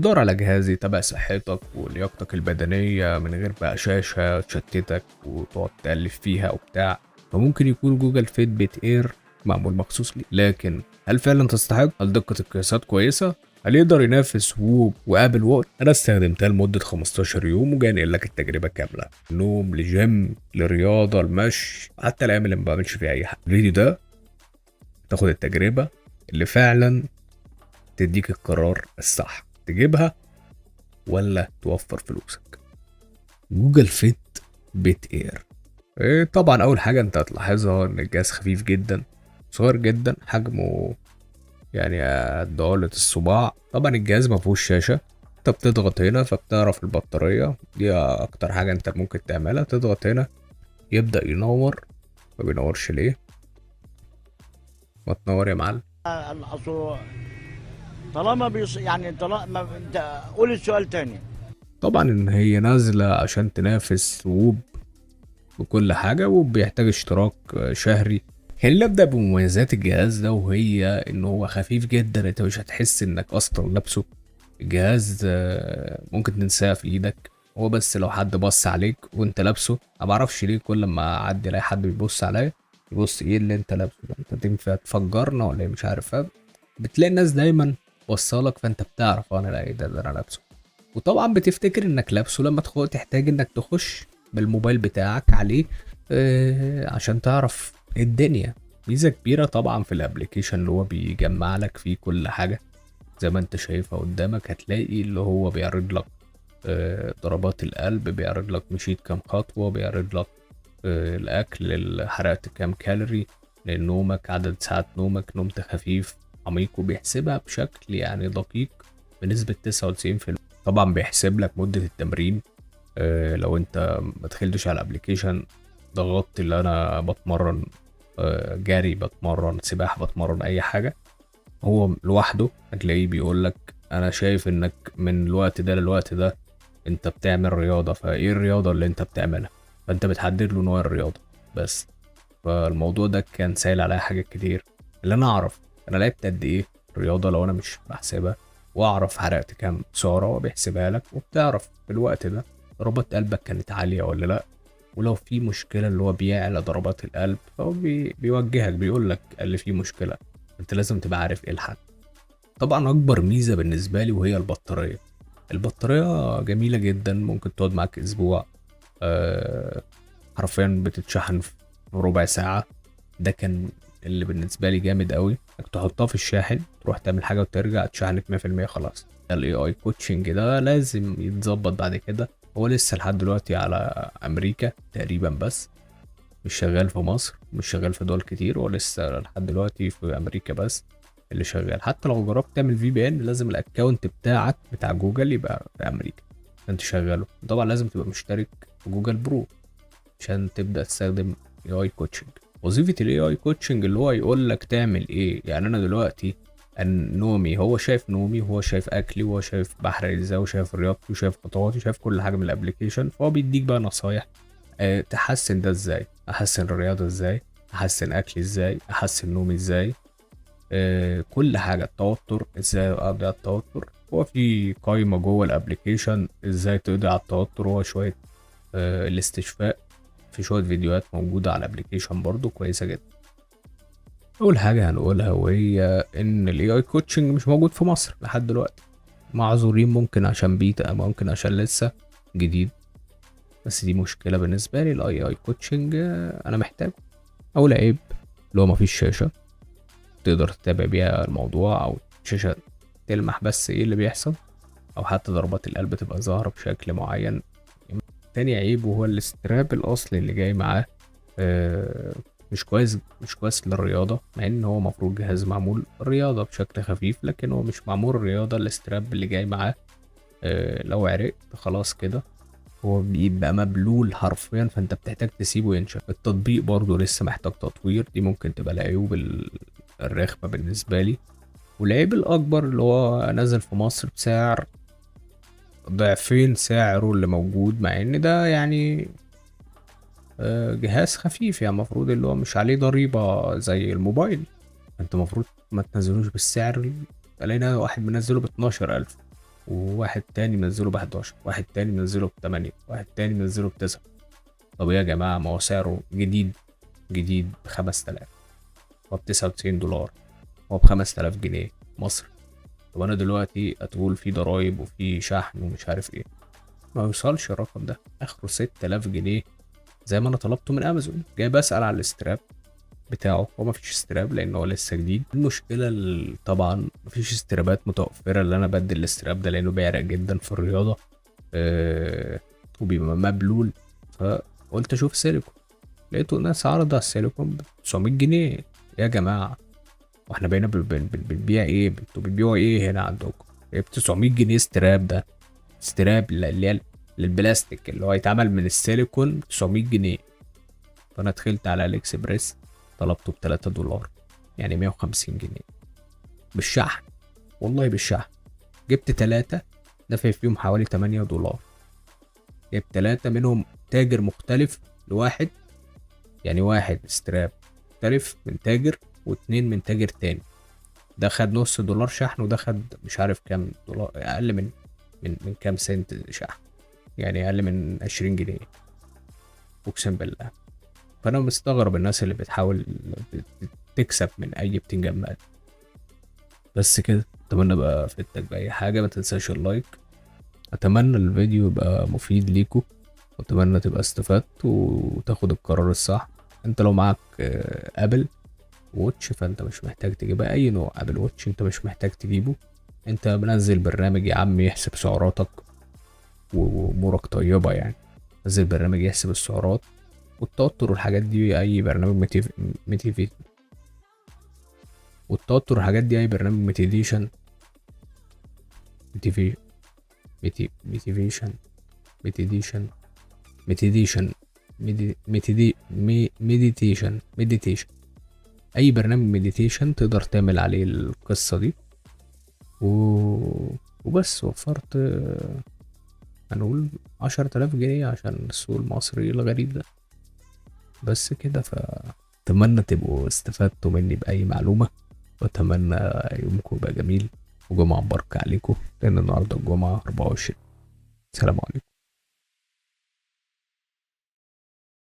بتدور على جهاز يتابع صحتك ولياقتك البدنية من غير بقى شاشة تشتتك وتقعد تقلب فيها وبتاع، فممكن يكون جوجل فيت بيت اير معمول مخصوص ليه. لكن هل فعلا تستحق؟ هل دقة القياسات كويسة؟ هل يقدر ينافس ووب وابل ووت؟ انا استخدمتها لمدة 15 يوم وجاي انقل لك التجربة كاملة، نوم لجيم لرياضة المشي حتى الايام اللي ما بعملش فيها اي حاجة. الفيديو ده تاخد التجربة اللي فعلا تديك القرار الصح، تجيبها ولا توفر فلوسك. جوجل فيت بيت اير. طبعا اول حاجة انت هتلاحظها ان الجهاز خفيف جدا، صغير جدا، حجمه يعني قد عقلة الصباع. طبعا الجهاز ما فيهوش شاشة، انت بتضغط هنا فبتعرف البطارية، دي اكتر حاجة انت ممكن تعملها. تضغط هنا يبدأ ينور، ما بينورش ليه؟ ما تنور يا معلم. اصل طالما يعني طالما انت قول السؤال تاني. طبعا ان هي نازلة عشان تنافس ووب بكل حاجة، وبيحتاج اشتراك شهري. خلينا نبدأ بمميزات الجهاز ده، وهي ان هو خفيف جدا، انت مش هتحس انك اصلا لابسه. الجهاز ممكن تنساه في ايدك، هو بس لو حد بص عليك وانت لابسه. ما بعرفش ليه كل ما اعدي الاقي حد بيبص عليا، يبص ايه اللي انت لابسه ده، انت تنفع تفجرنا ولا ايه؟ مش عارف. بتلاقي الناس دايما بصالك، فانت بتعرف انا لا ايه ده اللي انا لابسه. وطبعا بتفتكر انك لابسه لما تحتاج انك تخش بالموبايل بتاعك عليه عشان تعرف الدنيا. ميزة كبيرة طبعا في الابليكيشن اللي هو بيجمع لك فيه كل حاجة زي ما انت شايفها قدامك. هتلاقي اللي هو بيعرض لك ضربات القلب، بيعرض لك مشيت كام خطوة، بيعرض لك الأكل اللي حرقت كام كالوري، نومك، عدد ساعات نومك، نمت خفيف عميق، وبيحسبها بشكل يعني دقيق بنسبة 99%. طبعا بيحسب لك مدة التمرين. لو انت ما دخلتش على الابليكيشن، ضغطت اللي انا بتمرن جري، بتمرن سباحة، بتمرن اي حاجة، هو لوحده هتلاقيه بيقول لك انا شايف انك من الوقت ده للوقت ده انت بتعمل رياضة، فايه الرياضة اللي انت بتعملها، فانت بتحدد له نوع الرياضة بس. فالموضوع ده كان سهل عليا حاجات كتير، اللي انا اعرف انا لعبت قد ايه رياضة لو انا مش بحسبها، واعرف حرقت كام سعرة وبيحسبها لك، وبتعرف في الوقت ده ضربات قلبك كانت عالية ولا لا. ولو في مشكلة اللي هو بيعلى ضربات القلب، فهو بيوجهك، بيقول لك اللي فيه مشكلة، انت لازم تبقى عارف ايه الحل. طبعا اكبر ميزة بالنسبة لي وهي البطارية. البطارية جميلة جدا، ممكن تقعد معاك اسبوع. أه حرفيا بتتشحن في ربع ساعة. ده كان اللي بالنسبة لي جامد قوي، انك تحطها في الشاحن تروح تعمل حاجة وترجع اتشحنت 100%. خلاص. الاي اي كوتشنج ده لازم يتظبط بعد كده. هو لسه لحد دلوقتي على امريكا تقريبا بس، مش شغال في مصر، مش شغال في دول كتير، هو لسه لحد دلوقتي في امريكا بس اللي شغال. حتى لو جربت تعمل في بي ان، لازم الاكونت بتاعك بتاع جوجل يبقى في امريكا عشان تشغله. طبعا لازم تبقى مشترك في جوجل برو عشان تبدا تستخدم اي اي كوتشنج. وظيفه الاي اي كوتشنج اللي هو يقول لك تعمل ايه. يعني انا دلوقتي نومي، هو شايف نومي، وهو شايف اكلي، وهو شايف بحرق ازاي، وشايف رياضتي، وشايف خطواتي، وشايف كل حاجه من الابليكيشن. فهو بيديك بقى نصايح تحسن ده ازاي، احسن الرياضه ازاي، احسن اكلي ازاي، احسن نومي ازاي، كل حاجه. التوتر ازاي اقضي على التوتر، هو في قائمه جوه الابليكيشن ازاي تقضي على التوتر، هو شويه الاستشفاء، في شويه فيديوهات موجوده على الابليكيشن برضو كويسه جدا. اول حاجه هنقولها وهي ان الاي اي كوتشنج مش موجود في مصر لحد دلوقتي. معذورين، ممكن عشان بيتا، ممكن عشان لسه جديد، بس دي مشكله بالنسبه لي. الاي اي كوتشنج انا محتاجه. اول عيب اللي هو مفيش شاشه تقدر تتابع بيها الموضوع، او شاشه تلمح بس ايه اللي بيحصل، او حتى ضربات القلب تبقى ظاهره بشكل معين. تاني عيب وهو الاستراب الاصلي اللي جاي معاه مش كويس، مش كويس للرياضه، مع ان هو مفروض جهاز معمول رياضه بشكل خفيف، لكن هو مش معمول رياضه. الاستراب اللي جاي معاه لو عرقت خلاص كده هو بيبقى مبلول حرفيا، فانت بتحتاج تسيبه ينشف. التطبيق برضه لسه محتاج تطوير، دي ممكن تبقى العيوب الرخمة بالنسبة لي. والعيب الأكبر اللي هو نزل في مصر بسعر ضعفين سعره اللي موجود، مع ان ده يعني جهاز خفيف، يعني المفروض اللي هو مش عليه ضريبة زي الموبايل. انت المفروض ما تنزلوش بالسعر. لقينا واحد منزله ب 12,000، وواحد تاني منزله ب11، واحد تاني منزله ب8، واحد تاني منزله ب9. طب يا جماعة ما هو سعره جديد ب5000، هو ب99 دولار، هو ب5000 جنيه مصري. طب انا دلوقتي هتقول في ضرايب وفي شحن ومش عارف ايه، ما يوصلش الرقم ده، اخره 6000 جنيه زي ما انا طلبته من امازون. جاي بسأل على الاستراب بتاعه، هو مفيش استراب لان هو لسه جديد. المشكله طبعا مفيش استرابات متوفره اللي انا بدل الاستراب ده لانه بيعرق جدا في الرياضه، وبيبقى مبلول. فقلت اشوف سيليكون، لقيته ناس عارضه على السيليكون ب 900 جنيه. يا جماعه واحنا بقينا بنبيع ايه؟ انتوا بتبيعوا ايه هنا عندكم؟ ب 900 جنيه استراب ده، استراب اللي هي للبلاستيك اللي هو يتعمل من السيليكون 900 جنيه. فانا دخلت على الاكسبريس طلبته ب3 دولار، يعني 150 جنيه بالشحن. والله بالشحن جبت 3، دافع فيهم حوالي 8 دولار. جبت 3 منهم تاجر مختلف لواحد، يعني واحد استراب مختلف من تاجر واتنين من تاجر تاني. ده خد نص دولار شحن، وده خد مش عارف كام دولار، اقل من كام سنت شحن، يعني اقل من 20 جنيه، اقسم بالله. فانا مستغرب الناس اللي بتحاول تكسب من اي بتنجان مقلي. بس كده، اتمنى بقى افدتك باي حاجه، ما تنساش اللايك. اتمنى الفيديو يبقى مفيد ليكو، واتمنى تبقى استفدت وتاخد القرار الصح. انت لو معاك ابل ووتش فانت مش محتاج تجيب اي نوع ابل ووتش، انت مش محتاج تجيبه. انت منزل برنامج يا عم يحسب سعراتك وامورك طيبه يعني. نزل برنامج يحسب السعرات والتوتر والحاجات دي، اي برنامج ميتيفي والتوتر والحاجات دي، اي برنامج ميتيفيشن ميتيفي ميتيفيشن ميتيديشن ميتيديشن ميديتيشن. اي برنامج ميديتيشن تقدر تعمل عليه القصة دي و... وبس وفرت هنقول 10,000 جنيه عشان السوق المصري الغريب ده. بس كده، فأتمنى تبقوا استفدتوا مني بأي معلومة، وأتمنى يومكم يبقى جميل وجمعة مباركة عليكم، لأن النهاردة الجمعة 24. سلام عليكم.